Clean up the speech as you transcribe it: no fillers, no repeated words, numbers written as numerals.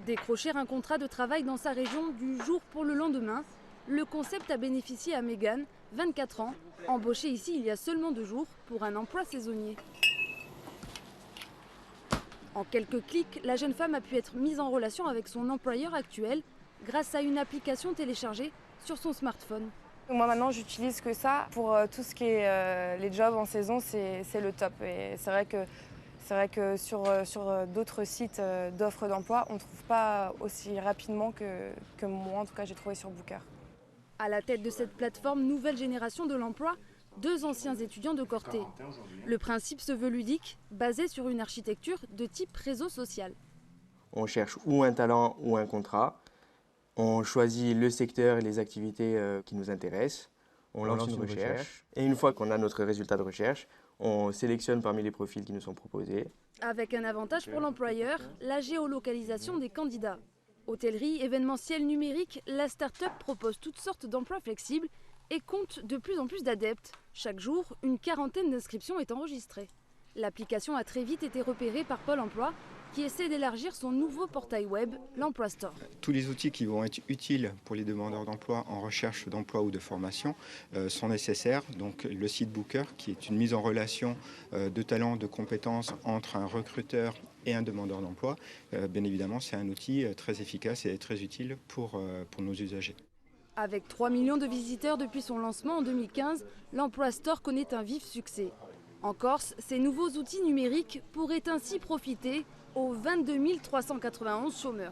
Décrocher un contrat de travail dans sa région du jour pour le lendemain, le concept a bénéficié à Megan, 24 ans, embauchée ici il y a seulement 2 jours pour un emploi saisonnier. En quelques clics, la jeune femme a pu être mise en relation avec son employeur actuel grâce à une application téléchargée sur son smartphone. Moi maintenant j'utilise que ça pour tout ce qui est les jobs en saison, c'est le top. Et c'est vrai que sur d'autres sites d'offres d'emploi, on ne trouve pas aussi rapidement que moi, en tout cas j'ai trouvé sur Booker. À la tête de cette plateforme nouvelle génération de l'emploi, 2 anciens étudiants de Corté. Le principe se veut ludique, basé sur une architecture de type réseau social. On cherche ou un talent ou un contrat. On choisit le secteur et les activités qui nous intéressent. On lance une recherche. Et une fois qu'on a notre résultat de recherche, on sélectionne parmi les profils qui nous sont proposés. Avec un avantage pour l'employeur, la géolocalisation des candidats. Hôtellerie, événementiel numérique, la start-up propose toutes sortes d'emplois flexibles et compte de plus en plus d'adeptes. Chaque jour, une 40aine d'inscriptions est enregistrée. L'application a très vite été repérée par Pôle emploi, qui essaie d'élargir son nouveau portail web, l'Emploi Store. Tous les outils qui vont être utiles pour les demandeurs d'emploi en recherche d'emploi ou de formation sont nécessaires. Donc le site Booker, qui est une mise en relation de talents, de compétences entre un recruteur et un demandeur d'emploi, bien évidemment c'est un outil très efficace et très utile pour nos usagers. Avec 3 millions de visiteurs depuis son lancement en 2015, l'Emploi Store connaît un vif succès. En Corse, ces nouveaux outils numériques pourraient ainsi profiter aux 22 391 chômeurs.